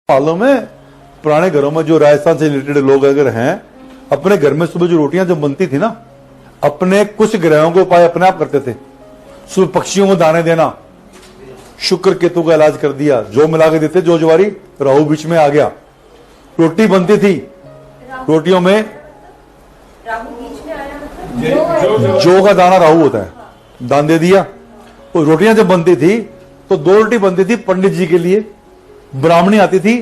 मालूम है, पुराने घरों में जो राजस्थान से रिलेटेड लोग अगर हैं, अपने घर में सुबह जो रोटियां जो बनती थी ना, अपने कुछ ग्रहों के उपाय अपने आप करते थे। सुबह पक्षियों को दाने देना, शुक्र केतु का इलाज कर दिया, जो मिला के देते, जो ज्वारी राहु बीच में आ गया। रोटी बनती थी, रोटियों में जो का दाना राहु होता है, दान दे दिया। तो रोटियां जब बनती थी तो 2 रोटी बनती थी पंडित जी के लिए, ब्राह्मणी आती थी,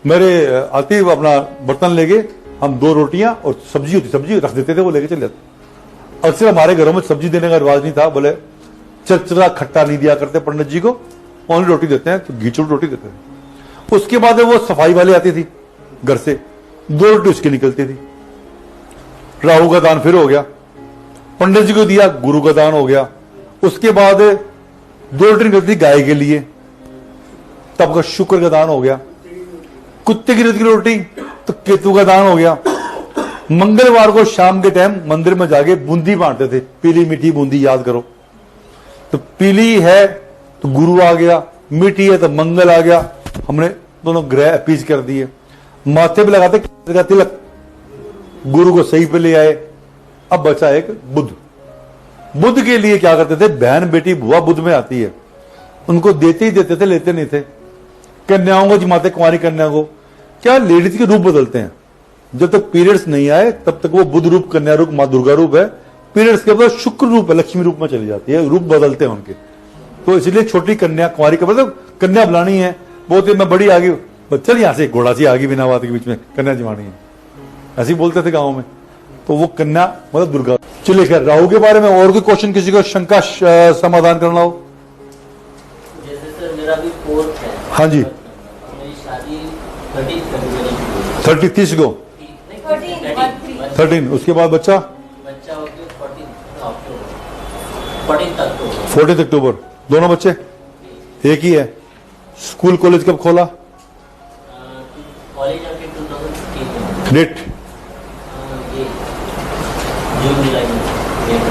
मेरे आती अपना बर्तन लेके, हम 2 रोटियां और सब्जी होती, सब्जी रख देते थे, वो लेके चले जाते। अक्सर हमारे घरों में सब्जी देने का रिवाज नहीं था, बोले चरचरा खट्टा नहीं दिया करते पंडित जी को, ओनली रोटी देते हैं, तो घीचू रोटी देते हैं। उसके बाद वो सफाई वाली आती थी घर से, 2 रोटी उसकी निकलती थी। राहु का दान फिर हो गया, पंडित जी को दिया, गुरु का दान हो गया। उसके बाद 2 रोटी निकलती गाय के लिए, तब का शुक्र का दान हो गया। कुत्ते की रोटी तो केतु का दान हो गया। मंगलवार को शाम के टाइम मंदिर में जाके बूंदी बांटते थे, पीली मीठी बूंदी, याद करो। तो पीली है तो गुरु आ गया, मीठी है तो मंगल आ गया। हमने दोनों ग्रह अपीज कर दिए। माथे पे लगाते तिलक, गुरु को सही पे ले आए। अब बचा एक बुध। बुध के लिए क्या करते थे, बहन बेटी बुआ बुध में आती है, उनको देते ही देते थे, लेते नहीं थे। कन्याओं को जिमाते, कुंवारी कन्या को, क्या लेडीज के रूप बदलते हैं। जब तक पीरियड्स नहीं आए तब तक वो बुध रूप, कन्या रूप, मां दुर्गा रूप है। पीरियड्स के बाद शुक्र रूप है, लक्ष्मी रूप में चली जाती है, रूप बदलते हैं उनके। तो इसलिए छोटी कन्या, कुंवारी का मतलब कन्या बुलानी है, बोलते मैं बड़ी आ गई, चल यहां से घोड़ा सी आ गई बिना बात के बीच में, कन्या जमानी है, ऐसे बोलते थे गाँव में। तो वो कन्या मतलब दुर्गा। चलिए खैर, राहु के बारे में और कोई क्वेश्चन, किसी को शंका समाधान करना हो? जैसे सर मेरा भी 4th है। हाँ जी। मेरी शादी 30 को 13, उसके बाद बच्चा हो गया 14 14 अक्टूबर। दोनों बच्चे एक ही है। स्कूल कॉलेज कब खोला? कॉलेज अभी 2015 डेट जून जुलाई में।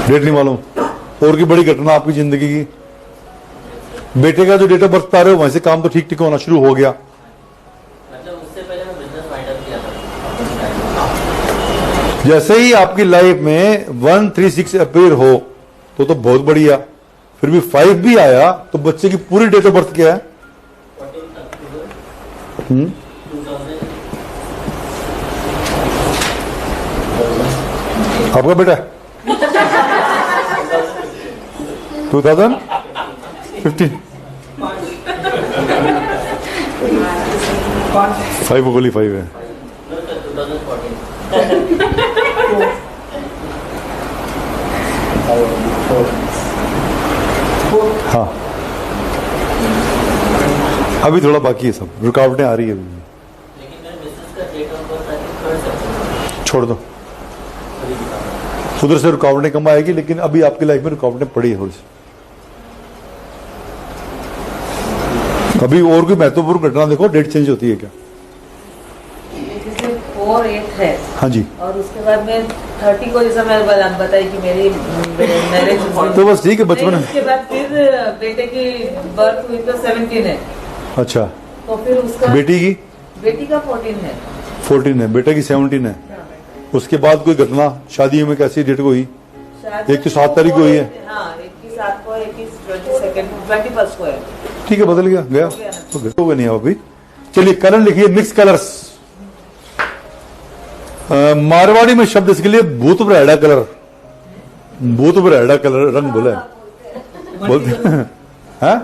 डेट नहीं मालूम। और की बड़ी घटना आपकी जिंदगी की, बेटे का जो डेट ऑफ बर्थ आ रहे हो, वहीं से काम तो ठीक ठीक होना शुरू हो गया। मतलब उससे पहले मैं बिजनेस फाइंड आउट किया था। जैसे ही आपकी लाइफ में 136 अपेयर हो तो बहुत बढ़िया। फिर भी 5 भी आया तो बच्चे की पूरी डेट ऑफ बर्थ क्या है? 14 अक्टूबर 2000। 2000। आपका बेटा 2015। 5 गोली 5 है। 2014। हाँ, अभी थोड़ा बाकी है, सब रुकावटें आ रही है अभी। लेकिन मेरे मिसेस का date of birth I think 3rd सितंबर। छोड़ दो, उधर से रुकावटें कम आएगी, लेकिन अभी आपकी लाइफ में रुकावटें पड़ी है थोड़ी सी। अभी और कोई महत्वपूर्ण घटना देखो, डेट चेंज होती है क्या? 4-8 है। हाँ जी। और उसके बाद में 30 को, जैसा मैं बताई कि मेरी मैरिज, तो बस ठीक है, बचपन है। उसके बाद फिर बेटे की बर्थ हुई तो 17 है। अच्छा, तो फिर उसका बेटी की? बेटी का 14 है। 14 है, बेटे की 17 है। उसके बाद कोई घटना शादी में कैसी डेट को हुई? शादी एक तो 7 तारीख को हुई है। हाँ, एक की 7 को, एक की 21 को है। ठीक है, बदल गया तो हो गया नहीं अभी। चलिए, कलर लिखिए, मिक्स कलर्स। मारवाड़ी में शब्द इसके लिए भूत भरेड़ा कलर, भूत भरेड़ा कलर रंग बोले बोलते हैं।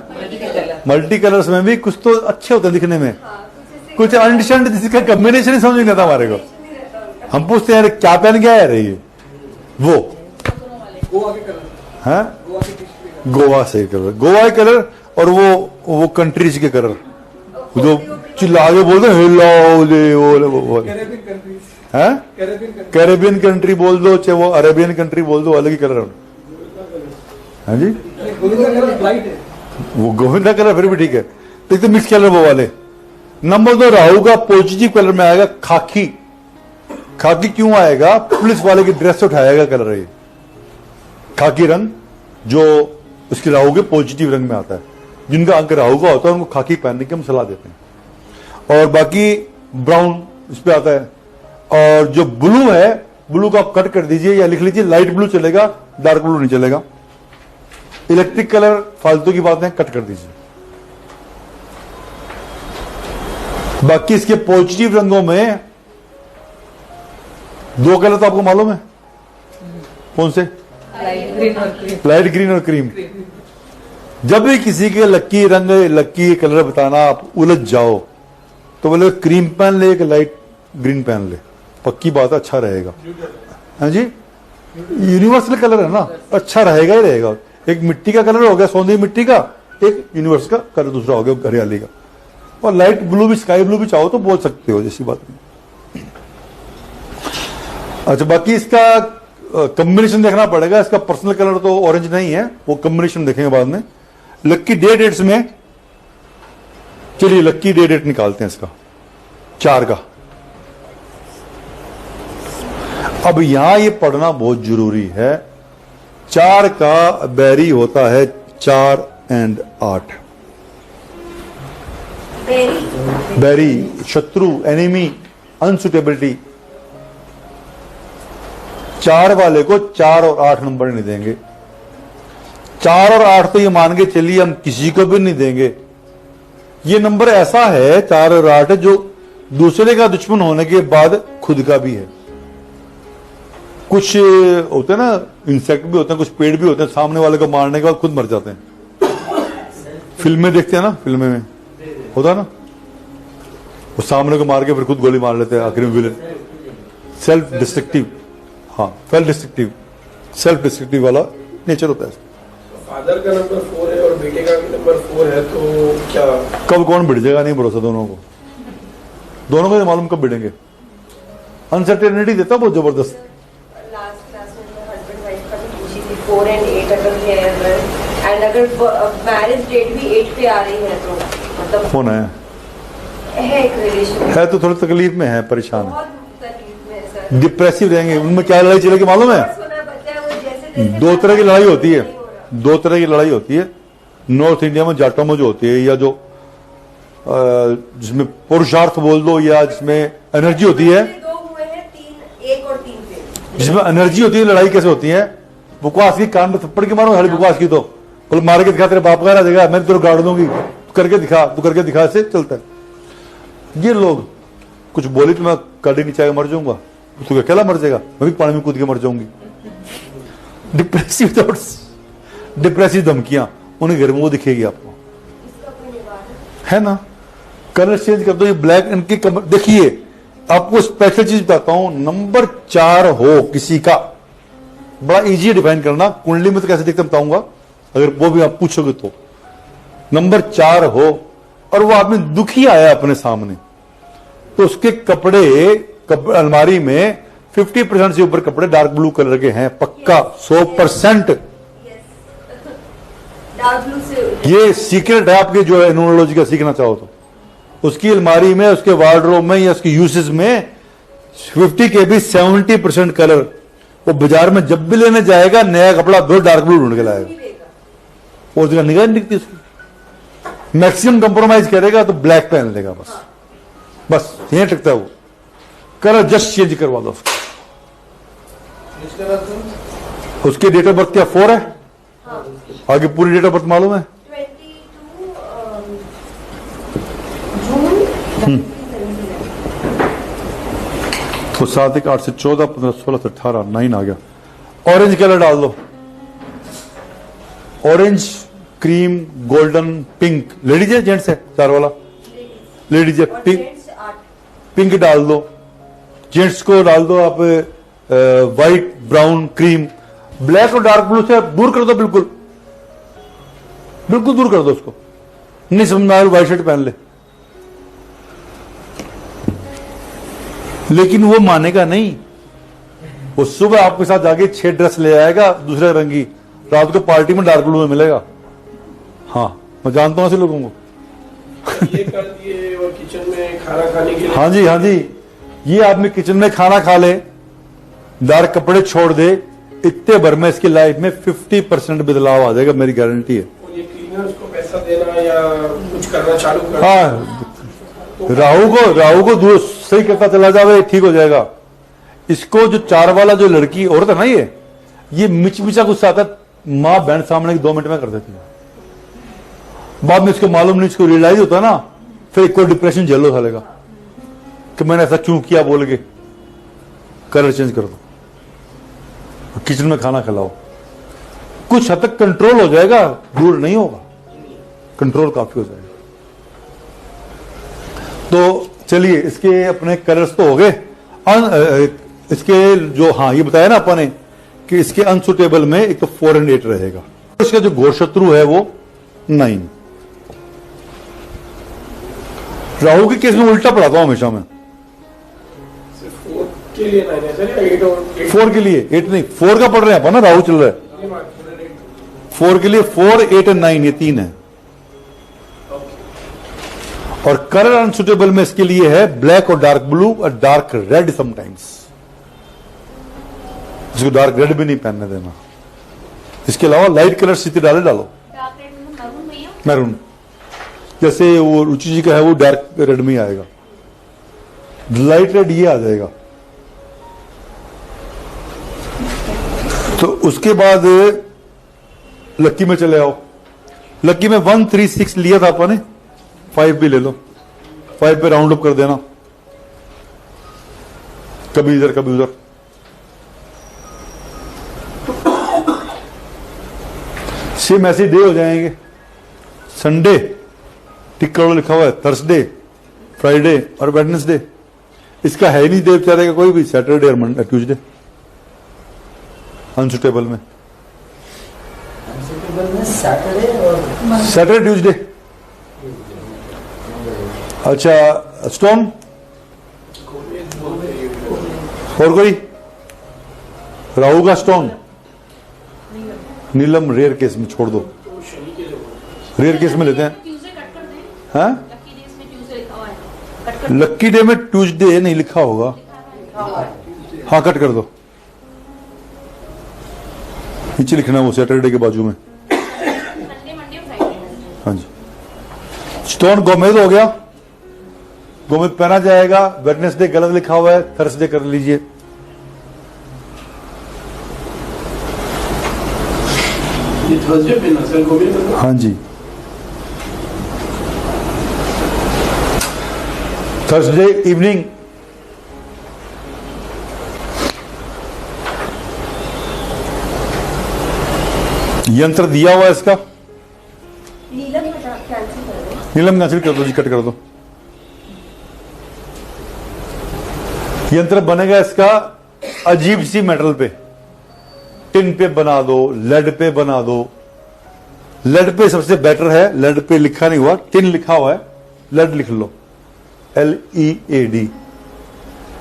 मल्टी कलर्स में भी कुछ तो अच्छे होते हैं दिखने में, कुछ अनडिसेंट, जिसका कॉम्बिनेशन ही समझ नहीं आता हमारे को। हम पूछते हैं क्या पहन गया है ये, वो है गोवा से कलर, गोवा के कलर, और वो कंट्रीज के कलर जो चिल्ला के बोलते हैं, हिलाओ है। कैरेबियन कंट्री बोल दो, चाहे वो अरेबियन कंट्री बोल दो, अलग ही कलर है। हाँ जी, वो गोविंदा कलर फिर भी ठीक है, लेकिन मिक्स कलर वो वाले। नंबर 2, राहु का पॉजिटिव कलर में आएगा खाकी। खाकी क्यों आएगा? पुलिस वाले की ड्रेस उठाएगा कलर है, खाकी रंग, जो उसकी राहु के पॉजिटिव रंग में आता है। जिनका अंक राहु का होता है उनको खाकी पहनने की हम सलाह देते हैं। और बाकी ब्राउन इस पे आता है। और जो ब्लू है, ब्लू को आप कट कर दीजिए या लिख लीजिए लाइट ब्लू चलेगा, डार्क ब्लू नहीं चलेगा। इलेक्ट्रिक कलर फालतू की बातें, कट कर दीजिए। बाकी इसके पॉजिटिव रंगों में 2 कलर तो आपको मालूम है, कौन से? लाइट ग्रीन और क्रीम। लाइट ग्रीन और क्रीम। जब भी किसी के लक्की रंग, लक्की कलर बताना आप उलझ जाओ तो बोले क्रीम पहन ले, एक लाइट ग्रीन पहन ले, पक्की बात है, अच्छा रहेगा। हाँ जी, यूनिवर्सल कलर है ना, अच्छा रहेगा ही रहेगा। एक मिट्टी का कलर हो गया, सौंदर्य मिट्टी का, एक यूनिवर्स का कलर दूसरा हो गया हरियाली का। और लाइट ब्लू भी, स्काई ब्लू भी चाहो तो बोल सकते हो, जैसी बात नहीं। अच्छा, बाकी इसका कॉम्बिनेशन देखना पड़ेगा। इसका पर्सनल कलर तो ऑरेंज नहीं है, वो कॉम्बिनेशन देखेंगे बाद में। लक्की डेट्स में, चलिए लक्की डेट निकालते हैं इसका 4 का। अब यहां ये पढ़ना बहुत जरूरी है। 4 का बैरी होता है 4 और 8। बैरी शत्रु, एनिमी, अनसुटेबिलिटी। 4 वाले को 4 और 8 नंबर नहीं देंगे। 4 और 8 तो ये मान के चलिए हम किसी को भी नहीं देंगे। ये नंबर ऐसा है 4 और 8 जो दूसरे का दुश्मन होने के बाद खुद का भी है। कुछ होते हैं ना, इंसेक्ट भी होते हैं, कुछ पेड़ भी होते हैं, सामने वाले को मारने के बाद खुद मर जाते हैं। फिल्में देखते हैं ना, फिल्में में होता है ना, वो सामने को मार के फिर खुद गोली मार लेते हैं आखिर में विलेन। सेल्फ डिस्ट्रक्टिव, हाँ सेल्फ डिस्ट्रक्टिव वाला नेचर होता है। फादर का नंबर 4 है और बेटे का भी नंबर 4 है, तो क्या कब कौन भिड़ जाएगा नहीं भरोसा दोनों को नहीं मालूम कब भिड़ेंगे। अनसर्टेनिटी देता बहुत जबरदस्त। लास्ट क्लास में हस्बैंड वाइफ का भी पूछी थी 4 और 8 अगर है एंड अगर मैरिज डेट भी 8 पे आ रही है तो मतलब कौन है एक रिलेशन है तो थोड़ी तकलीफ में है, परेशान है, बहुत तकलीफ में है सर। डिप्रेसिव रहेंगे। उनमें क्या लड़ाई चलेगी मालूम है? सुना बच्चा है वो जैसे 2 तरह की लड़ाई होती है। 2 तरह की लड़ाई होती है नॉर्थ इंडिया में, जाटों में जो होती है, या जो जिसमें पुरुषार्थ बोल दो, या जिसमें एनर्जी होती है। 2 हुए हैं 3 1 और 3 पे जिसमें एनर्जी होती है। लड़ाई कैसे होती है? बकवास की, कान में थप्पड़ के मारो सारी बकवास की, तो बोल मार के दिखा, तेरे बाप का ना देगा, मैं तेरे गाड़ दूंगी, तू करके दिखा, से चलता है। ये लोग कुछ बोले तो मैं गाड़ी नीचे आके मर जाऊंगा, तू अकेला मर जाएगा, मैं भी पानी में कूद के मर जाऊंगी। डिप्रेसिव थॉट्स, डिप्रेसिव धमकियां उन्हें घर में वो दिखेगी आपको, है ना। कलर चेंज कर दो। ये ब्लैक इनकी कमर देखिए, आपको स्पेशल चीज बताता हूं। नंबर 4 हो किसी का, बड़ा इजी डिफाइन करना। कुंडली में तो कैसे दिखता बताऊंगा, अगर वो भी आप पूछोगे तो। नंबर 4 हो और वो आदमी दुखी आया अपने सामने, तो उसके कपड़े अलमारी में 50% से ऊपर कपड़े डार्क ब्लू कलर के हैं, पक्का 100%। डार्क ब्लू से ये सीक्रेट है आपके, जो एनोलॉजी का सीखना चाहो तो। उसकी अलमारी में, उसके वार्डरोब में या उसके यूसेज में 50 के भी 70% कलर। वो बाजार में जब भी लेने जाएगा नया कपड़ा दो डार्क ब्लू ढूंढ के लाएगा। और जगह निगाह नहीं दिखती उसकी। मैक्सिमम कंप्रोमाइज करेगा तो ब्लैक पहन लेगा, बस यहीं टिकता है वो। कलर जस्ट चेंज करवा दो उसकी। डेट ऑफ बर्थ क्या 4 है? आगे पूरी डेट ऑफ बर्थ मालूम है? 22 जून। तो 7 1 8 से 14 15 16 से 18 9 आ गया। ऑरेंज कलर डाल दो, orange, cream, golden, pink. Ladies है जेंट्स है? 4 वाला लेडीज है। पिंक डाल दो। जेंट्स को डाल दो आप व्हाइट, ब्राउन, क्रीम। ब्लैक और डार्क ब्लू से दूर कर दो, बिल्कुल दूर कर दो उसको। नहीं समझ में आया व्हाइट शर्ट पहन ले, लेकिन वो मानेगा नहीं। वो सुबह आपके साथ जाके 6 ड्रेस ले आएगा दूसरे रंग की, रात को पार्टी में डार्क ब्लू में मिलेगा। हाँ, मैं जानता हूं ऐसे लोगों को। ये कर दिए और किचन में खाना खाने के लिए। हाँ जी, हाँ जी। ये आदमी किचन में खाना खा ले, डार्क कपड़े छोड़ दे, इतने भर में इसकी लाइफ में 50% बदलाव आ जाएगा, मेरी गारंटी है। ये क्लीनर्स को पैसा देना या कुछ करना चालू करना। हाँ, राहु को दूर सही करता चला जावे, ठीक हो जाएगा। इसको जो 4 वाला जो लड़की औरत है ना, ये मिचमिचा गुस्सा आता है, मां बहन सामने 2 मिनट में कर देती है। बाद में इसको मालूम नहीं, इसको रियलाइज होता है ना, फिर एक को डिप्रेशन झेलो सालेगा कि मैंने ऐसा क्यों किया बोल के। कलर चेंज कर दो, किचन में खाना खिलाओ, कुछ हद तक कंट्रोल हो जाएगा, दूर नहीं होगा, कंट्रोल काफी हो जाएगा। तो चलिए, इसके अपने कलर्स तो हो गए। इसके जो, हाँ ये बताया ना अपन ने कि इसके अनसुटेबल में एक तो 4 और 8 रहेगा। इसका जो घोर शत्रु है वो 9। राहु के केस में उल्टा पढ़ाता हूं हमेशा मैं। सिर्फ 4 के लिए 9 है सर, या 8 और 8? 4 के लिए 8 नहीं, 4 का पढ़ रहे हैं अपन ना, राहु चल रहा है 4 के लिए। 4, 8 और 9 ये 3 है। और कलर अनसुटेबल में इसके लिए है ब्लैक और डार्क ब्लू और डार्क रेड समटाइम्स। इसको डार्क रेड भी नहीं पहनने देना। इसके अलावा लाइट कलर सीधे डालो। मैरून, जैसे वो रुचि जी का है वो डार्क रेड में ही आएगा, लाइट रेड ये आ जाएगा। तो उसके बाद लक्की में चले आओ। लक्की में 1, 3, 6 लिया था अपन ने, 5 भी ले लो। 5 पे राउंड अप कर देना, कभी इधर कभी उधर। सेम ऐसे डे हो जाएंगे। संडे टिक करो लिखा हुआ है, थर्सडे, फ्राइडे और वेडनेसडे। इसका है ही नहीं डे बेचारे का कोई भी, सैटरडे और मंडे, ट्यूसडे अनसुटेबल में। Saturday Tuesday. अच्छा, स्टोन और कोई? राहु का स्टोन नीलम रेयर केस में छोड़ दो, रेयर केस में लेते हैं। हाँ, लक्की डे में ट्यूसडे नहीं लिखा होगा। हाँ, कट कर दो, नीचे लिखना वो सैटरडे के बाजू में। हाँ जी, स्टोन गोमेद हो गया, गोमेद पहना जाएगा। वेडनेसडे गलत लिखा हुआ है, थर्सडे कर लीजिए। ये थर्सडे पे ना सर गोमेद? हाँ जी, थर्सडे इवनिंग। यंत्र दिया हुआ है इसका, नीलम कैंसिल कर दो। नीलम कैंसिल कर दो जी, कट कर दो। यंत्र बनेगा इसका अजीब सी मेटल पे, टिन पे बना दो, लेड पे बना दो। लेड पे सबसे बेटर है, लेड पे लिखा नहीं हुआ, टिन लिखा हुआ है, लेड लिख लो, LEAD,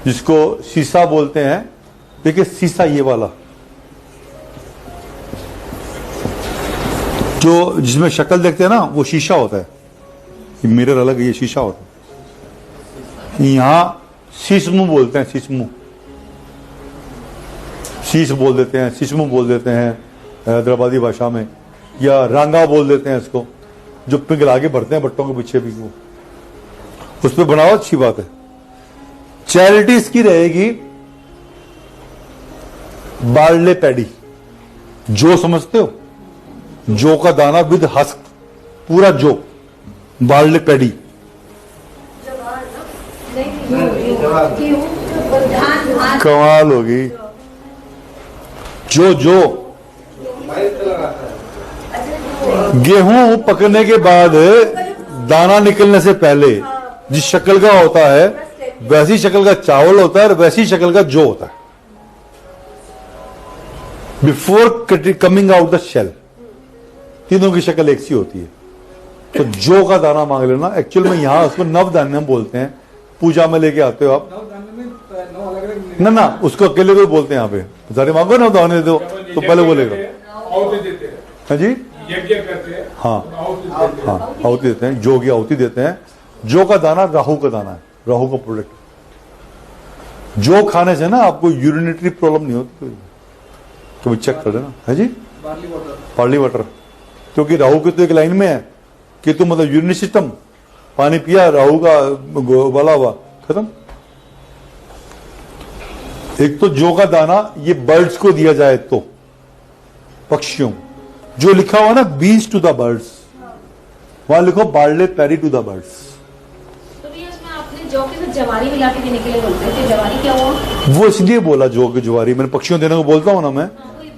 जिसको शीशा बोलते हैं। देखिए शीशा ये वाला जो जिसमें शक्ल देखते हैं ना, वो शीशा होता है। ये मिरर अलग, ये शीशा होता है। यहां शीशमु बोलते हैं, शीशमु, शीश बोल देते हैं, शीशमु बोल देते हैं हैदराबादी भाषा में, या रांगा बोल देते हैं इसको, जो पिघला के भरते हैं बट्टों के पीछे भी। वो उस पर बनाओ, अच्छी बात है। चैरिटी इसकी रहेगी बार्ले पैडी। जो समझते हो, जो का दाना विद हस्क, पूरा जो, बार्ले पैडी। कमाल होगी। जो गेहूं पकने के बाद दाना निकलने से पहले जिस शक्ल का होता है, वैसी शक्ल का चावल होता है और वैसी शक्ल का जो होता है before coming out the shell. तीनों की शक्ल एक सी होती है। तो जो का दाना मांग लेना। एक्चुअल में यहां उसको नवधान्यम बोलते हैं। पूजा में लेके आते हो आप, ना उसको अकेले को बोलते हैं। यहाँ पे सारे मांगो ना दाने दो तो पहले बोलेगा हाँ जी, यज्ञ करते हैं। हाँ आहुति देते हैं, जो की आहुति देते हैं। जो का दाना राहु का दाना है, राहु का प्रोडक्ट। जो खाने से ना आपको यूरिनेटरी प्रॉब्लम नहीं होती, कभी चेक कर देना है जी। पार्ली वाटर, क्योंकि राहु की तो एक लाइन में है कि तुम मतलब यूरिनरी सिस्टम पानी पिया, राहु का उबाला हुआ, खत्म। एक तो जौ का दाना ये बर्ड्स को दिया जाए तो, पक्षियों, जो लिखा हुआ ना बीन्स टू द बर्ड्स, वहां लिखो barley parry to the birds. तो भैया इसमें आपने जौ के साथ जवारी मिला के देने के लिए बोलते हैं, जवारी क्या हुआ? वो इसलिए बोला जौ की ज्वारी, मैंने पक्षियों देने को बोलता हूं ना मैं,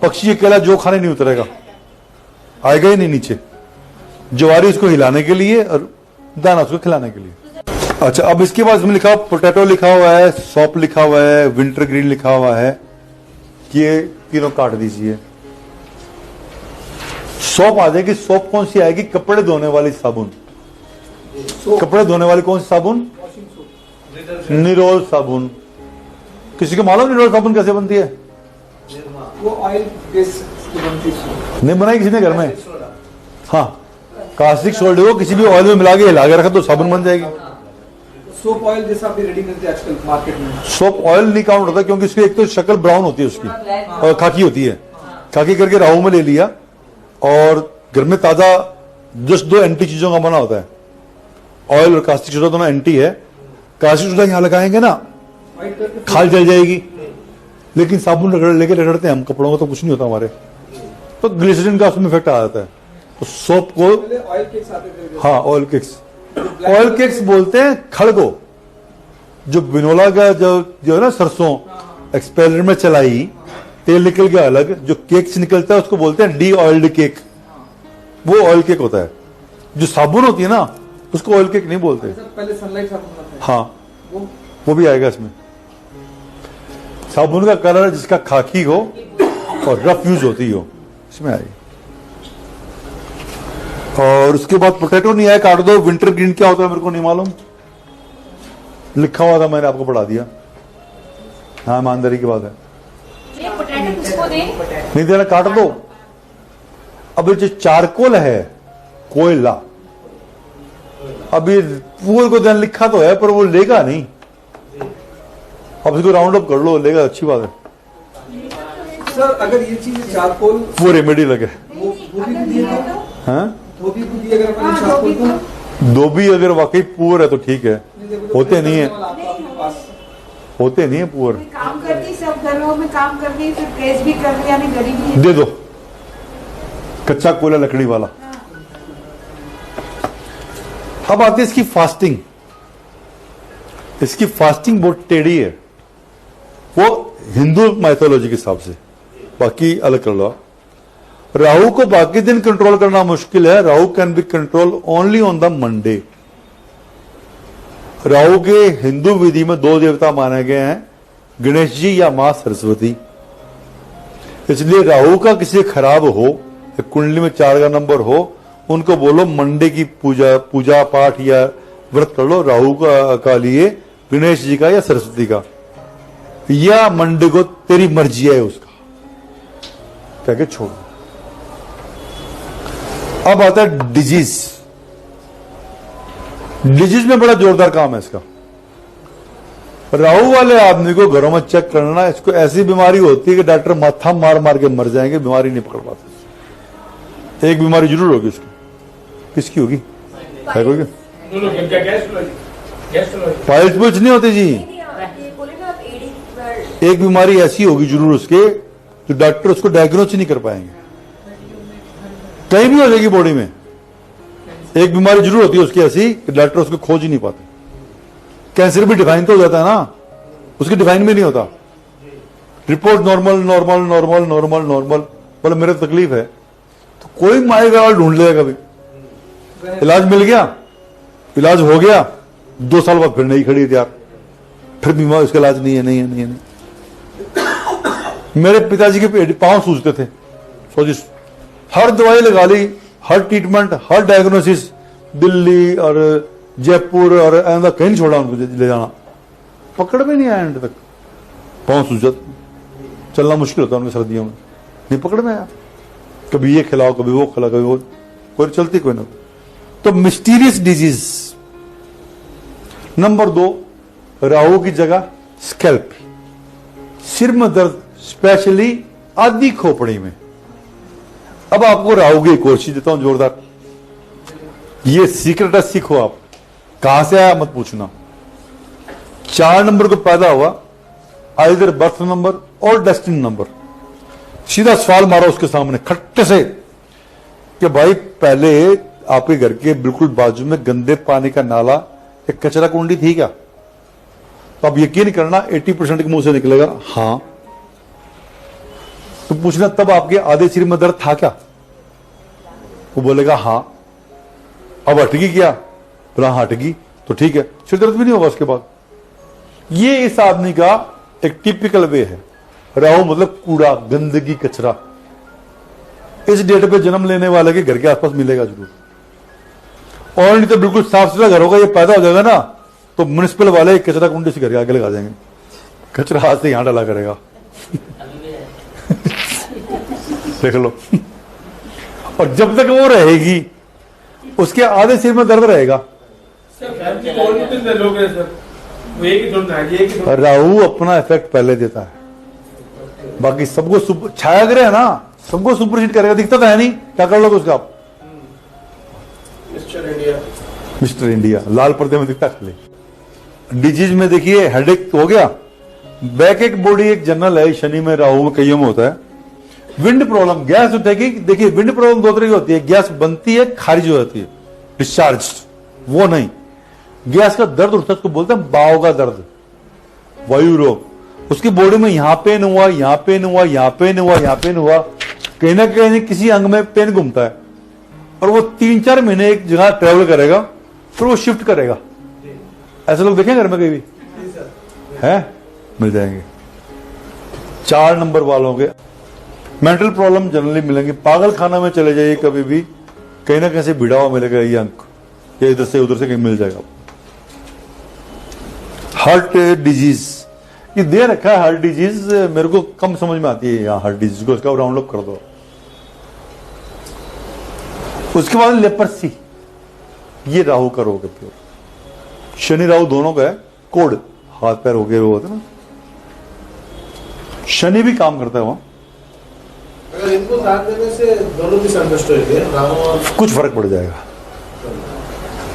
पक्षी अकेला जौ खाने नहीं उतरेगा, आएगा ही नहीं नीचे। ज्वारी उसको हिलाने के लिए और दाना उसको खिलाने के लिए। अच्छा, अब इसके बाद इसमें लिखा पोटैटो लिखा हुआ है, सौंफ लिखा हुआ है, विंटर ग्रीन लिखा हुआ है, कि ये तीनों काट दीजिए। सौंफ आ जाएगी। सौंफ कौन सी आएगी? कपड़े धोने वाली साबुन। कपड़े धोने वाली कौन सी साबुन? निरोल साबुन। किसी को मालूम निरोल साबुन कैसे बनती है? वो ऑयल बेस बनती है। नहीं बनाई किसी ने घर में? हाँ, कास्टिक सोल्डर को किसी भी ऑयल में मिला के हिला के रखा तो साबुन बन जाएगी। सोप ऑयल जैसा भी रेडी मिलती है आजकल मार्केट में। सोप ऑयल नहीं काउंट होता क्योंकि उसकी एक तो शक्ल ब्राउन होती है उसकी और खाकी होती है। खाकी करके राहु में ले लिया और घर में ताजा जस्ट दो एंटी चीजों का बना होता है, ऑयल और कास्टिक सोडा दोनों एंटी है। कास्टिक सोडा यहां लगाएंगे ना खाल जल जाएगी, लेकिन साबुन लेके रगड़ते हैं हम कपड़ों को तो कुछ नहीं होता हमारे, तो ग्लिसरीन का उसमें इफेक्ट आ जाता है। तो सोप को ऑयल केक्स आते थे। हाँ, ऑयल केक्स। ऑयल केक्स बोलते हैं खड़ को। जो बिनोला का जो है ना सरसों एक्सपेरिमेंट में चलाई, तेल निकल गया अलग, जो केक से निकलता है उसको बोलते हैं डी ऑयल्ड केक, वो ऑयल केक होता है। जो साबुन होती है ना उसको ऑयल केक नहीं बोलते। पहले सनलाइट साबुन आता है। हाँ, वो भी आएगा इसमें। साबुन का कलर जिसका खाकी हो और रफ यूज होती हो, इसमें आएगी। और उसके बाद पोटैटो नहीं आया, काट दो। विंटर ग्रीन क्या होता है मेरे को नहीं मालूम, लिखा हुआ था मैंने आपको पढ़ा दिया। हाँ, ईमानदारी की बात है। ये पोटैटो किसको दें? नहीं देना, काट दो। अब ये जो चारकोल है, कोयला, अभी पुअर को देना लिखा तो है पर वो लेगा नहीं। अब इसको राउंड अप कर लो, लेगा, अच्छी बात है। सर अगर ये चीज चारकोल वो रेमेडी लगे, वो भी दिए तो हाँ, धोबी को दिए अगर अपन चारकोल को धोबी अगर वाकई पुअर है तो ठीक है, होते नहीं है, आपके पास होते नहीं है पुअर। काम करती, सब घरों में काम कर रही, फिर प्रेस भी कर रही, यानी गरीबी। दे दो कच्चा कोयला लकड़ी वाला। अब आती है इसकी फास्टिंग। इसकी फास्टिंग बहुत टेढ़ी है, वो हिंदू माइथोलॉजी के हिसाब से, बाकी अलग कर लो। राहु को बाकी दिन कंट्रोल करना मुश्किल है। Rahu can be control only on the Monday. Rahu के हिंदू विधि में दो देवता माने गए हैं, गणेश जी या मां सरस्वती। इसलिए राहु का किसी खराब हो, कुंडली में 4 का नंबर हो, उनको बोलो मंडे की पूजा पाठ या व्रत कर लो राहु का लिए, गणेश जी का या सरस्वती का, या मंडे को तेरी मर्जी है उसका कह के छोड़। अब आता है डिजीज। डिजीज में बड़ा जोरदार काम है इसका। राहु वाले आदमी को घरों में चेक करना, इसको ऐसी बीमारी होती है कि डॉक्टर माथा मार मार के मर जाएंगे, बीमारी नहीं पकड़ पाते। एक बीमारी जरूर होगी उसकी। किसकी होगी? है कोई? पाइल्स पुल्स नहीं होते जी। एक बीमारी ऐसी होगी जरूर उसके जो डॉक्टर उसको डायग्नोस ही नहीं कर पाएंगे, कहीं भी हो जाएगी बॉडी में। एक बीमारी जरूर होती है उसकी ऐसी कि डॉक्टर उसको खोज ही नहीं पाते। कैंसर भी डिफाइन तो हो जाता है ना, उसकी डिफाइन में नहीं होता। Report normal normal normal normal normal, बोले मेरे तकलीफ है, तो कोई माएगा और ढूंढ लेगा। कभी इलाज मिल गया, इलाज हो गया, 2 साल बाद फिर नहीं खड़ी है यार, फिर बीमार, उसका इलाज नहीं है, नहीं है, नहीं है, नहीं। मेरे पिताजी के पांव सूजते थे, सोचिए, हर दवाई लगा ली, हर ट्रीटमेंट, हर डायग्नोसिस, दिल्ली और जयपुर और ऐसा कहीं नहीं छोड़ा उनको ले जाना, पकड़ में नहीं आया एंड तक। पांव सूजत, चलना मुश्किल होता है उनके सर्दियों में, नहीं पकड़ में आया। कभी ये खिलाओ, कभी वो खिलाओ, कभी वो, कोई चलती कोई ना। तो मिस्टीरियस डिजीज। नंबर 2, राहु की जगह स्कैल्प, सिर में दर्द, स्पेशली आधी खोपड़ी में। अब आपको राहु की एक और चीज देता हूं जोरदार, ये सीक्रेट है, सीखो आप। कहां से आया मत पूछना। 4 नंबर को पैदा हुआ, आइदर बर्थ नंबर और डेस्टिनी नंबर। सीधा सवाल मारा उसके सामने खट्टे से कि भाई पहले आपके घर के बिल्कुल बाजू में गंदे पानी का नाला, एक कचरा कुंडी थी क्या? तो अब यकीन करना 80% के मुंह से निकलेगा हां। तो पूछना तब आपके आधे शरीर में दर्द था क्या? वो बोलेगा हां। अब हटगी क्या? बोला हटगी, तो ठीक है, सिर दर्द भी नहीं होगा उसके बाद। ये इस आदमी का एक टिपिकल वे है। राहु मतलब कूड़ा, गंदगी, कचरा। इस डेट पे जन्म लेने वाले के घर के आसपास मिलेगा जरूर। और नहीं तो बिल्कुल साफ सुथरा घर होगा, ये पैदा हो जाएगा ना तो म्युनिसिपल वाले कचरा कुंडी से घर के आगे लगा देंगे, कचरा हाथ से यहां डाला करेगा। अभी भी है। देख लो। और जब तक वो रहेगी उसके आधे सिर में दर्द रहेगा। सर फैमिली कौन कितने लोग हैं सर? वो एक ही ढूंढना है, एक ही ढूंढना है। राहु अपना इफेक्ट पहले देता है, बाकी सबको छाया ग्रह है ना, सबको सुपरसीड करेगा। दिखता तो है नहीं, क्या कर लोगे उसका आप? Mister India. मिस्टर इंडिया लाल पर्दे में दिखता खाली। डिजीज में देखिए हेडेक हो गया, बैक एक बॉडी एक जनरल है, शनि में राहु में कईयों में होता है। विंड प्रॉब्लम, गैस उठेगी। देखिए विंड प्रॉब्लम 2 तरह की होती है, गैस बनती है, खारिज हो जाती है, डिस्चार्ज। वो नहीं, गैस का दर्द उठता है, उसको बोलते हैं बाव का दर्द, वायु रोग। उसकी बॉडी में यहां पेन हुआ, यहां पेन हुआ, यहां पेन हुआ, यहां पेन हुआ, कहीं ना कहीं किसी अंग में पेन घूमता है, और वो 3-4 महीने एक जगह ट्रेवल करेगा, फिर वो शिफ्ट करेगा। ऐसे लोग देखें घर में कहीं भी है? मिल जाएंगे। 4 नंबर वालों के मेंटल प्रॉब्लम जनरली मिलेंगे। पागल खाना में चले जाइए कभी भी, कहीं ना कहीं से भिड़ा हुआ मिलेगा ये अंक, ये इधर से उधर से कहीं मिल जाएगा। हार्ट डिजीज, ये दे रखा है हार्ट डिजीज, मेरे को कम समझ में आती है यहाँ हार्ट डिजीज को, इसका राउंड अप कर दो। उसके बाद लेपर्सी, ये राहु का रोग है प्योर। शनि राहु दोनों का है, कोड, हाथ पैर हो गए वो होता है ना, शनि भी काम करता है वहां। अगर इनको दान देने से दोनों भी संतुष्ट होंगे, राहु और कुछ फर्क पड़ जाएगा।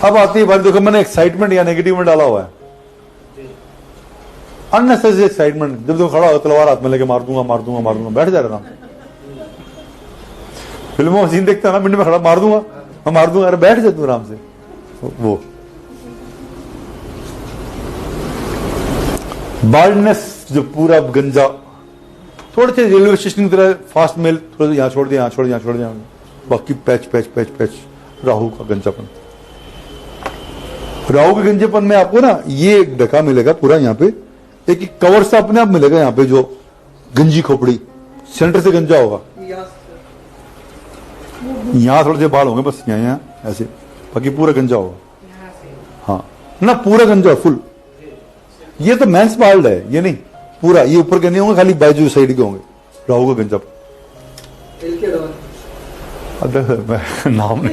अब आती है बात, देखो मैंने एक्साइटमेंट या नेगेटिव में डाला हुआ है, अननेसेसरी एक्साइटमेंट। जब तुम खड़ा हो तलवार हाथ में लेके मार दूंगा मार दूंगा मार दूंगा, बैठ जा रहा ना। फिल्मों में सीन देखता है ना, मिनट में खड़ा मार दूंगा मैं मार दूंगा, अरे बैठ जा तू आराम से। वो बाल्डनेस, जो पूरा गंजा, थोड़े से रेलवे स्टेशन की तरह फास्ट मेल, थोड़ा सा यहाँ छोड़ दिया, यहाँ छोड़ दिया, यहाँ छोड़ दिया, बाकी patch patch patch patch, Rahu का गंजापन। राहु के गंजेपन में आपको ना ये एक ढका मिलेगा पूरा, यहाँ पे एक कवर सा अपने आप मिलेगा, यहाँ पे जो गंजी खोपड़ी सेंटर से गंजा होगा, यहाँ थोड़े से बाल होंगे बस, यहाँ ऐसे, बाकी पूरा गंजा होगा। हाँ ना, पूरा गंजा फुल। ये तो मेंस बाल्ड है, ये नहीं पूरा, ये ऊपर के नहीं होंगे, खाली बाजू साइड के होंगे राहु का गंजा। नाम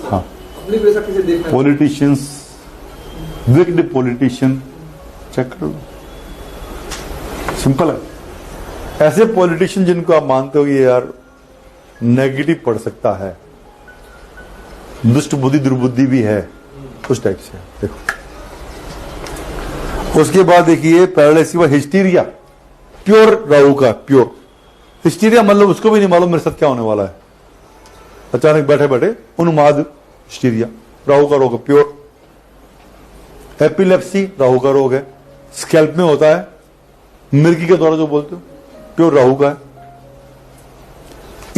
हाँ, पॉलिटिशियंस, विक्ड पॉलिटिशियन, चेक करो, सिंपल है। ऐसे पॉलिटिशियन जिनको आप मानते हो कि यार नेगेटिव पड़ सकता है, दुष्ट बुद्धि दुर्बुद्धि भी है, उस टाइप से देखो। उसके बाद देखिए पैरालिसिस व हिस्टीरिया, प्योर राहु का, प्योर हिस्टीरिया मतलब उसको भी नहीं मालूम मेरे साथ क्या होने वाला है, अचानक बैठे बैठे उन्माद, हिस्टीरिया राहु का रोग है, प्योर। एपिलेप्सी राहु का रोग है, स्कैल्प में होता है, मिर्गी के द्वारा जो बोलते हो, प्योर राहु का है।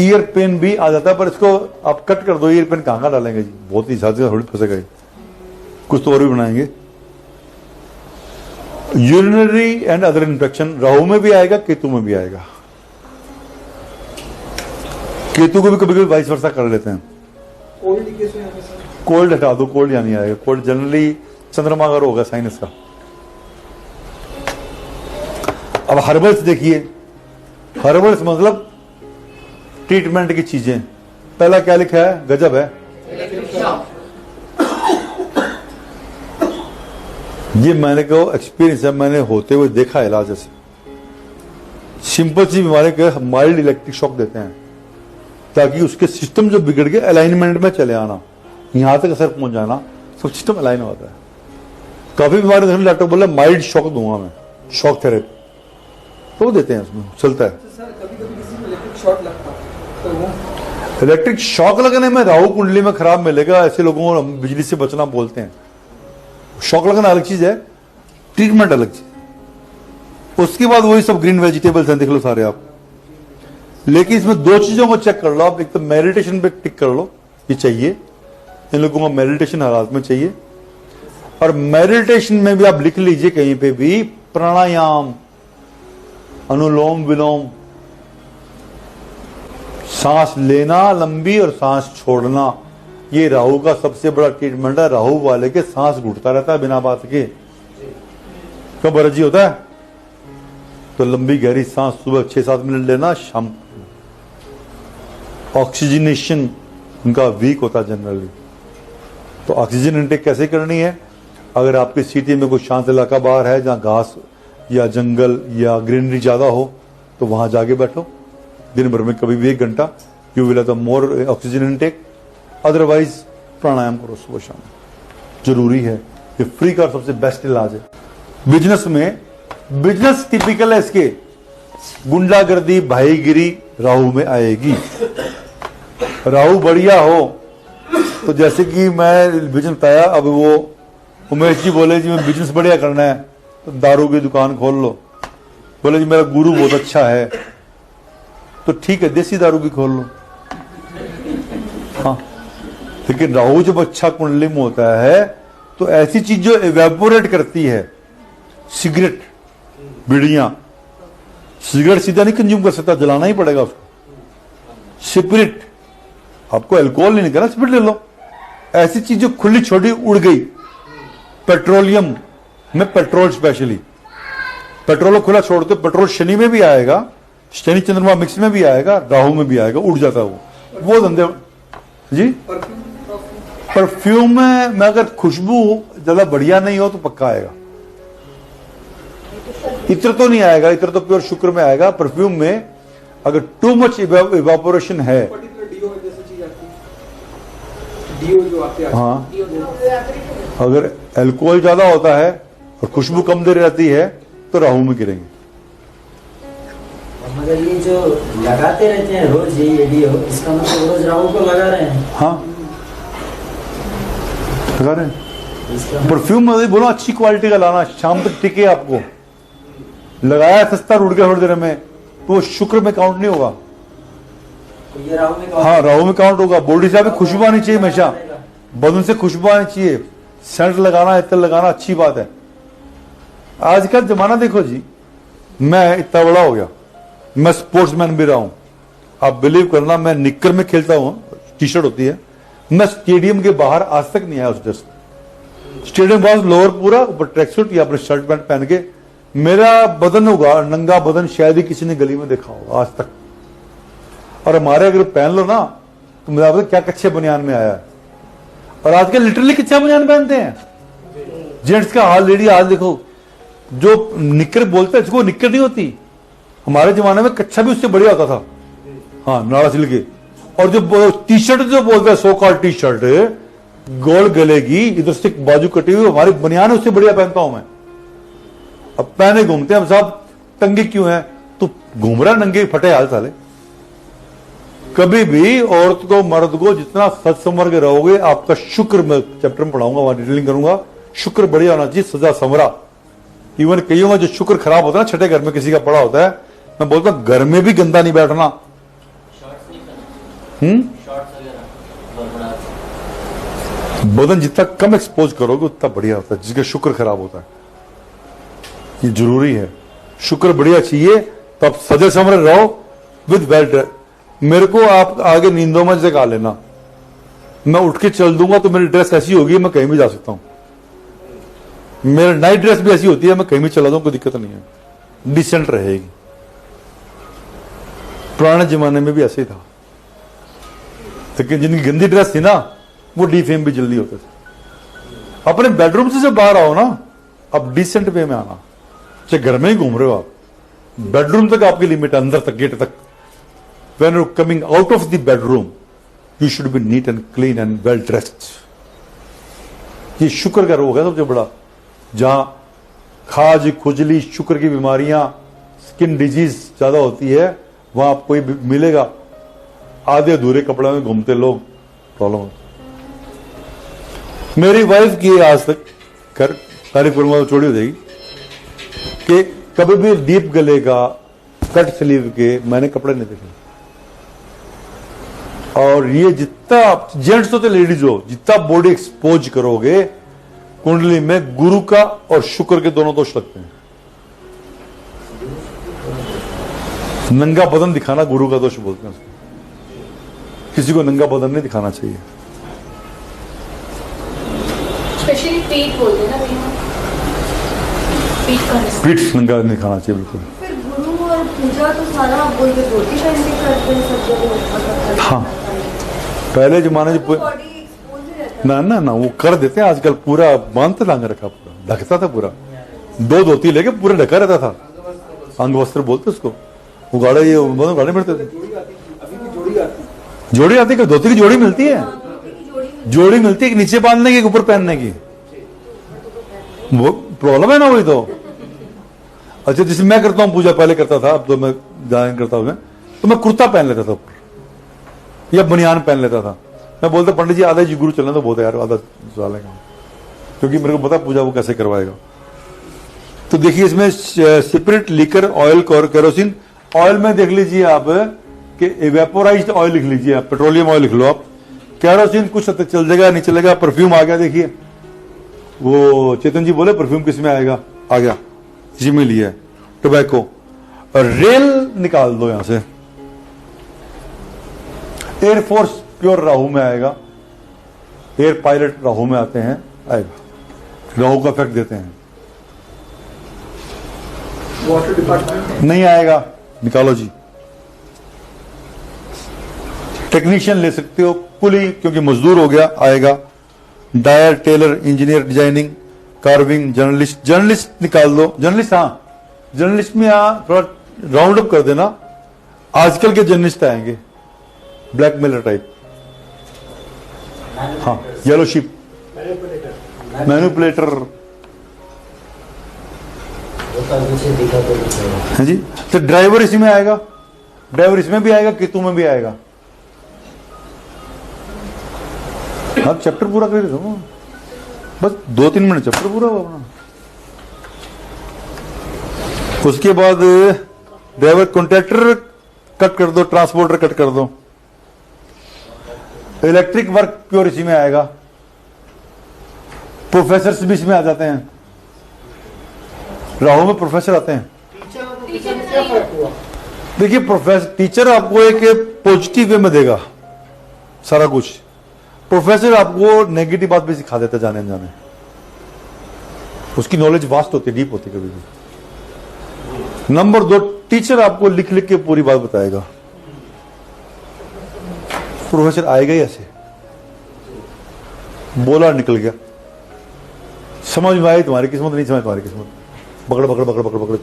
ईयर पेन भी आ जाता है, पर इसको आप कट कर दो, ईयर पेन कहां डालेंगे जी, बहुत ही ज्यादा थोड़ी फंसेगा, कुछ तो और भी बनाएंगे। Urinary and other infection Rahu में भी आएगा, केतु में भी आएगा। केतु को भी कभी कभी वाइस वर्सा कर लेते हैं। कोल्ड हटा दो, कोल्ड या नहीं आएगा, कोल्ड जनरली चंद्रमा का रोग है, साइनस का। अब हर्बल्स देखिए, हर्बल्स मतलब ट्रीटमेंट की चीजें। पहला क्या लिखा है, गजब है, ये मैंने कहो एक्सपीरियंस है, मैंने होते हुए देखा है इलाज। ऐसे सिंपल सी बीमारी के माइल्ड इलेक्ट्रिक शॉक देते हैं, ताकि उसके सिस्टम जो बिगड़ गए अलाइनमेंट में चले आना, यहां तक असर पहुंच जाना, सब सिस्टम अलाइन होता है। काफी बीमारी देखने डॉक्टर बोला माइल्ड शॉक दूंगा मैं, शॉक थेरेपी तो वो देते हैं, उसमें चलता है। सर कभी कभी किसी को इलेक्ट्रिक शॉक लगता है तो वो इलेक्ट्रिक शॉक लगने में राहु कुंडली में खराब मिलेगा, ऐसे लोगों को हम बिजली से बचना बोलते हैं। शॉक लगना अलग चीज है, ट्रीटमेंट अलग चीज। उसके बाद वही सब ग्रीन वेजिटेबल्स हैं, देख लो सारे आप। लेकिन इसमें दो चीजों को चेक कर लो आप, एक तो मेडिटेशन पे टिक कर लो, ये चाहिए इन लोगों को, मेडिटेशन हर हालत में चाहिए। और मेडिटेशन में भी आप लिख लीजिए कहीं पे भी, प्राणायाम, अनुलोम विलोम, सांस लेना लंबी और सांस छोड़ना, ये राहु का सबसे बड़ा ट्रीटमेंट है। राहु वाले के सांस घुटता रहता है बिना बात के, कब एलर्जी होता है तो लंबी गहरी सांस सुबह 6-7 मिनट लेना, शाम ऑक्सीजनेशन उनका वीक होता है जनरली। तो ऑक्सीजन इनटेक कैसे करनी है? अगर आपकी सिटी में कोई शांत इलाका बाहर है जहां घास या जंगल या ग्रीनरी ज्यादा हो तो वहां जाके बैठो दिन भर में कभी भी 1 घंटा, you will have the more oxygen intake. Otherwise pranayama करो सुबह शाम, जरूरी है, ये फ्री का सबसे बेस्ट इलाज है। बिजनेस में, बिजनेस टिपिकल है इसके, गुंडागर्दी भाईगिरी राहु में आएगी। राहु बढ़िया हो तो जैसे कि मैं बिजनेस बताया, अब वो उमेश जी बोले जी मैं बिजनेस बढ़िया करना है तो दारू की दुकान खोल लो, बोले जी मेरा गुरु बहुत अच्छा है तो ठीक है देसी दारू भी खोल लो। हाँ, लेकिन राहु जब अच्छा कुंडली में होता है तो ऐसी चीज जो इवेपोरेट करती है, सिगरेट, बीड़ियां, सिगरेट सीधा नहीं कंज्यूम कर सकता, जलाना ही पड़ेगा उसको। स्पिरिट, आपको अल्कोहल नहीं करना, स्पिरिट ले लो। ऐसी चीज जो खुली छोटी उड़ गई, पेट्रोलियम में पेट्रोल, स्पेशली पेट्रोल खुला छोड़ते, पेट्रोल शनि में भी आएगा, शनि चंद्रमा मिक्स में भी आएगा, राहु में भी आएगा, उड़ जाता है वो धंधे जी। परफ्यूम में अगर खुशबू ज्यादा बढ़िया नहीं हो तो पक्का आएगा। इत्र तो नहीं आएगा, इत्र तो प्योर शुक्र में आएगा। परफ्यूम में अगर टू मच इवेपोरेशन है, पर्टिकुलर डीओ जैसी चीज आती है, डीओ जो आते हैं, हाँ, अगर अल्कोहल ज्यादा होता है और खुशबू कम देर रहती है तो राहु में गिरेंगे। मगर ये जो लगाते रहते हैं रोज ये डीओ, इसका मतलब रोज राहु को लगा रहे हैं। हाँ, लगा रहे हैं। परफ्यूम में बोलो अच्छी क्वालिटी का लाना, शाम तक टिके आपको। लगाया सस्ता, उड़ गया थोड़ी देर में, तो वो शुक्र में काउंट नहीं होगा, तो ये राहु में हाँ राहु में काउंट होगा। बॉडी से खुशबू आनी चाहिए, हमेशा बदन से खुशबू आनी चाहिए। सेंट लगाना, इत्र लगाना अच्छी बात है। आजकल जमाना देखो जी, मैं इतना बड़ा हो गया, मैं स्पोर्ट्समैन भी रहा हूं, आप बिलीव करना, मैं निक्कर में खेलता हूं, टी शर्ट होती है, मैं स्टेडियम के बाहर आज तक नहीं आया उस ड्रेस में। स्टेडियम के पास लोअर पूरा, ऊपर ट्रैक सूट या अपने शर्ट पैंट पहन के, मेरा बदन होगा नंगा बदन, शायद ही किसी ने गली में देखा होगा आज तक। और हमारे अगर पहन लो ना तो मुझे पता क्या कच्चे बनियान में आया है। और आजकल लिटरली कच्चा बनियान पहनते हैं जेंट्स का हाल। लेडी हाल देखो, जो निक्कर बोलते हैं इसको निक्कर नहीं होती, हमारे जमाने में कच्चा भी उससे बढ़िया होता था, हाँ, नाड़ा सिल के। और जो टी शर्ट जो बोलते हैं, सो कॉल टी शर्ट, गोल गले की, इधर से बाजू कटी हुई, हमारी बनियान उससे बढ़िया पहनता हूं मैं। अब पहने घूमते हैं हम साहब, टंगे क्यों है? तो घूम रहा नंगे फटे हाल साले। कभी भी औरत को मर्द को जितना सच संवर के रहोगे, आपका शुक्र, मैं चैप्टर में पढ़ाऊंगा, वहां डिटेलिंग करूंगा, शुक्र बढ़िया होना चाहिए, सजा समरा। इवन कईयों का जो शुक्र खराब होता है ना, छठे घर में किसी का पड़ा होता है, मैं बोलता हूं घर में भी गंदा नहीं बैठना। बदन जितना कम एक्सपोज करोगे उतना बढ़िया होता है, जिसका शुक्र खराब होता है, ये जरूरी है। शुक्र बढ़िया चाहिए तो आप सजे समरे रहो विद वेल ड्रेस। मेरे को आप आगे नींदों में जगा लेना, मैं उठ के चल दूंगा तो मेरी ड्रेस ऐसी होगी मैं कहीं भी जा सकता हूं। मेरी नाइट ड्रेस भी ऐसी होती है, मैं कहीं भी चला जाऊं, कोई दिक्कत नहीं है, डिसेंट रहेगी। पुराने जमाने में भी ऐसे ही था, लेकिन जिनकी गंदी ड्रेस थी ना वो डिफेम भी जल्दी होते थे। अपने बेडरूम से जब बाहर आओ ना, अब डिसेंट वे में आना, चाहे घर में ही घूम रहे हो आप, बेडरूम तक आपकी लिमिट है, अंदर तक, गेट तक। When you're coming out of the bedroom, you should be neat and clean and well dressed. ये शुक्र का रोग है सबसे बड़ा, जहां खाज, खुजली, शुक्र की बीमारियां, स्किन डिजीज ज्यादा होती है, वहां आपको ये मिलेगा। आधे अधूरे कपड़े में घूमते लोग, प्रॉब्लम होती। मेरी वाइफ की आज तक कर तारीफ करूंगा तो चोरी हो जाएगी कि कभी भी डीप गले का, कट स्लीव के मैंने कपड़े नहीं देखे। और ये जितना जेंट्स हो तो लेडीज हो, जितना बॉडी एक्सपोज करोगे कुंडली में, गुरु का और शुक्र के दोनों दोष लगते हैं। नंगा बदन दिखाना गुरु का दोष बोलते हैं उसको। किसी को नंगा बदन नहीं दिखाना चाहिए। स्पेशली पीठ बोलते हैं ना भैया, पीठ का हिस्सा। पीठ नंगा नहीं दिखाना चाहिए बिल्कुल। फिर गुरु और पूजा तो सारा आप बोलते धोती पहन के करते हैं सब जगह। हाँ, पहले जमाने में बॉडी एक्सपोज ही रहता ना ना ना वो कर देते हैं आजकल, पूरा बांध लांग रखा, पूरा ढकता था, पूरा 2 धोती लेके पूरा ढका रहता था। अंग वस्त्र बोलते उसको। वो गाड़े, ये गाड़े मिलते थे। जोड़ी आती है, धोती की जोड़ी मिलती है, जोड़ी मिलती है, नीचे बांधने की, ऊपर पहनने की। वो प्रॉब्लम है ना, वही तो। अच्छा, जैसे मैं करता हूँ पूजा, पहले करता था, अब तो मैं जान करता हूँ, तो मैं कुर्ता पहन लेता था ऊपर, या बनियान पहन लेता था। मैं बोलता पंडित जी आधा जी गुरु चलना, तो बोलते यार आधा चलेगा, क्योंकि मेरे को पता पूजा वो कैसे करवाएगा। तो देखिए इसमें spirit, liquor, oil, kerosene. Oil में देख लीजिए आप कि इवेपोराइज्ड ऑयल लिख लीजिए आप, पेट्रोलियम ऑयल लिख लो आप। केरोसिन कुछ हद तक चल जाएगा, नहीं चलेगा। परफ्यूम आ गया, देखिए वो चेतन जी बोले परफ्यूम किस में आएगा, आ गया, इसी में लिया है। टोबैको। रेल निकाल दो यहां से। एयरफोर्स प्योर राहु में आएगा, एयर पायलट राहु में आते हैं, आएगा, राहु का इफेक्ट देते हैं। वाटर डिपार्टमेंट नहीं आएगा, निकालो जी। टेक्नीशियन ले सकते हो, कुली क्योंकि मजदूर हो गया, आएगा। Dyer, tailor, engineer, designing, carving, journalist. Journalist निकाल दो, जर्नलिस्ट, हाँ जर्नलिस्ट में थोड़ा राउंड अप कर देना। आजकल के जर्नलिस्ट आएंगे ब्लैकमेलर टाइप। हाँ, येलो शिप, मैनिपुलेटर। हाँ जी, तो ड्राइवर इसी में आएगा, ड्राइवर इसमें भी आएगा, केतु में भी आएगा। आप चैप्टर पूरा कर दो, बस 2-3 मिनट चैप्टर पूरा हुआ अपना। उसके बाद ड्राइवर, कॉन्ट्रैक्टर कट कर दो, ट्रांसपोर्टर कट कर दो। इलेक्ट्रिक वर्क प्योर इसी में आएगा। प्रोफेसर भी इसमें आ जाते हैं, राहु में प्रोफेसर आते हैं। देखिए प्रोफेसर, टीचर आपको एक पॉजिटिव वे में देगा सारा कुछ, प्रोफेसर आपको नेगेटिव बात भी सिखा देता जाने अनजाने। उसकी नॉलेज वास्ट होती है, डीप होती है कभी भी। नंबर 2, टीचर आपको लिख लिख के पूरी बात बताएगा। प्रोफेसर आएगा ही ऐसे, बोला निकल गया, समझ में आई तुम्हारी किस्मत, नहीं समझ तुम्हारी किस्मत, पकड़ पकड़ पकड़ पकड़ पकड़,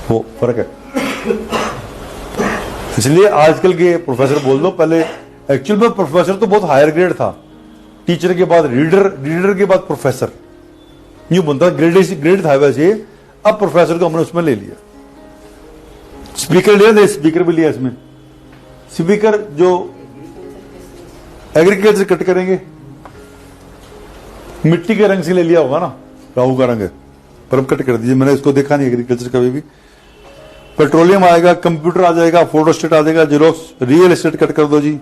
वो फर्क है। इसलिए आजकल के प्रोफेसर बोल दो, पहले एक्चुअल में प्रोफेसर तो बहुत हायर ग्रेड था, टीचर के बाद रीडर, रीडर के बाद प्रोफेसर, यूं बनता ग्रेड था वैसे। अब प्रोफेसर को हमने उसमें ले लिया। स्पीकर लिया, स्पीकर भी लिया इसमें। स्पीकर जो एग्रीकल्चर कट करेंगे, मिट्टी के रंग से ले लिया होगा ना, राहु का रंग है, पर कट कर दीजिए, मैंने इसको देखा नहीं एग्रीकल्चर कभी भी। पेट्रोलियम आएगा, कंप्यूटर आ जाएगा, फोटोस्टेट आ जाएगा, जेरोक्स। रियल एस्टेट कट कर दो जी,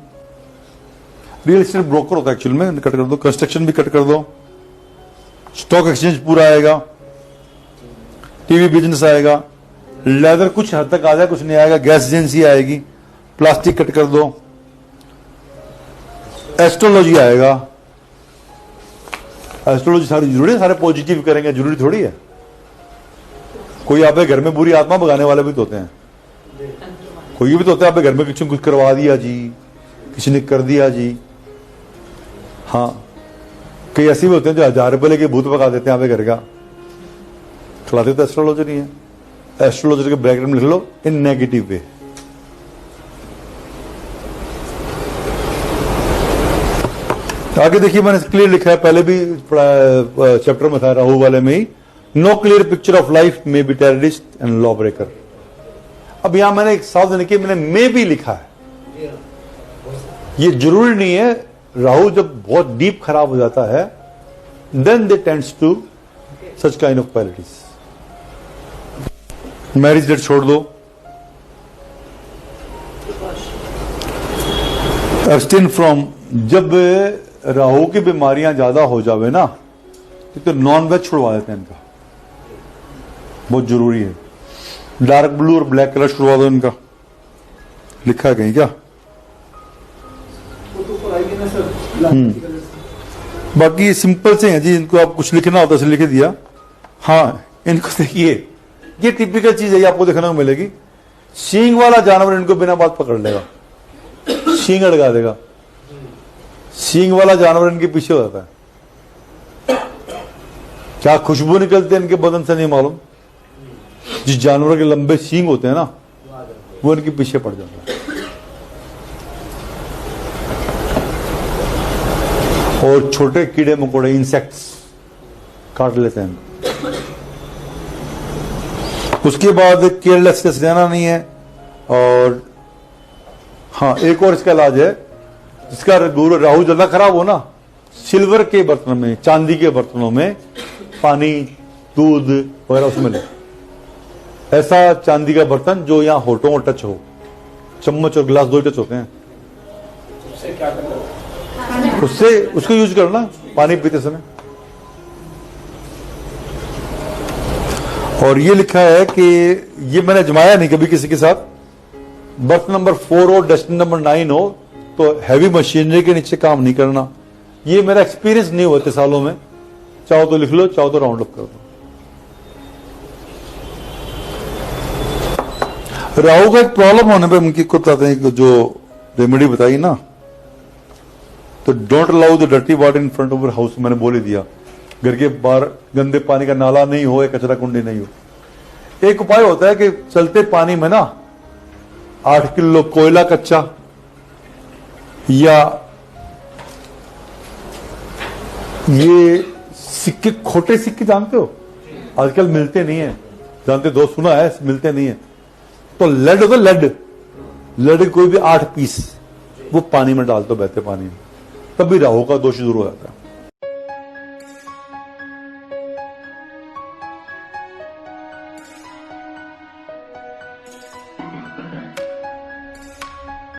रियल एस्टेट ब्रोकर होता है एक्चुअल में, कट कर दो। कंस्ट्रक्शन भी कट कर दो। स्टॉक एक्सचेंज पूरा आएगा। टीवी बिजनेस आएगा। लेदर कुछ हद तक आ जाए, कुछ नहीं आएगा। गैस एजेंसी आएगी। प्लास्टिक कट कर दो। एस्ट्रोलॉजी आएगा। एस्ट्रोलॉजी सारी जरूरी है, सारे पॉजिटिव करेंगे, जरूरी थोड़ी है। कोई आपके घर में बुरी आत्मा भगाने वाले भी तो होते हैं, कोई भी तो होता है आपके घर में किसी ने कुछ करवा दिया जी, किसी ने कर दिया जी। हाँ, कई ऐसे भी होते हैं जो 1000 रुपए लेके भूत भगा देते हैं आपके घर का, खिलाते तो एस्ट्रोलॉजर नहीं है। एस्ट्रोलॉजर के ब्रैकेट में लिख लो इन नेगेटिव वे। आगे देखिए, मैंने क्लियर लिखा है, पहले भी चैप्टर में था राहु वाले में ही, no clear picture of life maybe terrorist and law breaker. अब यहां मैंने एक सावधान लिखी, मैंने मे भी लिखा है, ये जरूरी नहीं है। राहु जब बहुत डीप खराब हो जाता है, then they tends to such kind of qualities. Marriage date छोड़ दो, एब्सटेन फ्रॉम, जब राहु की बीमारियां ज्यादा हो जावे ना, तो नॉन वेज छुड़वा देते हैं इनका, बहुत जरूरी है। डार्क ब्लू और ब्लैक कलर छुड़वा दो इनका, लिखा है कहीं क्या? बाकी सिंपल से हैं जी, इनको आप कुछ लिखना होता है लिख दिया। हाँ, इनको देखिए, ये टिपिकल चीज है, ये आपको देखने को मिलेगी। सींग वाला जानवर इनको बिना बात पकड़ लेगा, सींग अड़का देगा। सींग वाला जानवर इनके पीछे हो जाता है। क्या खुशबू निकलती है इनके बदन से नहीं मालूम। जिस जानवर के लंबे सींग होते हैं ना, वो इनके पीछे पड़ जाता है। और छोटे कीड़े मकोड़े, इंसेक्ट्स काट लेते हैं। उसके बाद केयरलेसनेस रहना नहीं है। और हाँ, एक और इसका इलाज है, जिसका राहु ज्यादा खराब हो ना, सिल्वर के बर्तन में, चांदी के बर्तनों में पानी, दूध वगैरह उसमें ले। ऐसा चांदी का बर्तन जो यहाँ होठों में टच हो, चम्मच और गिलास दो ही टच होते हैं, उससे क्या करना? उससे उसको यूज करना पानी पीते समय। और ये लिखा है कि ये मैंने अजमाया नहीं कभी किसी के साथ, बर्तन नंबर 4 हो, डस्टबिन नंबर 9 हो, तो हैवी मशीनरी के नीचे काम नहीं करना। ये मेरा एक्सपीरियंस नहीं हुआ इतने सालों में। चाहो तो लिख लो, चाहो तो राउंड अप कर दो। राहु का एक प्रॉब्लम होने पे उनकी को बताते हैं, जो रेमेडी बताई ना, तो don't allow the dirty water in front of your house. मैंने बोल ही दिया, घर के बाहर गंदे पानी का नाला नहीं हो, या कचरा कुंडी नहीं हो। एक उपाय होता है कि चलते पानी में ना 8 किलो कोयला कच्चा, या ये सिक्के, खोटे सिक्के जानते हो, आजकल मिलते नहीं है, जानते दो, सुना है, मिलते नहीं है। तो लेड होता, लेड कोई भी 8 पीस वो पानी में डाल दो, बहते पानी में, तब भी राहु का दोष दूर हो जाता है।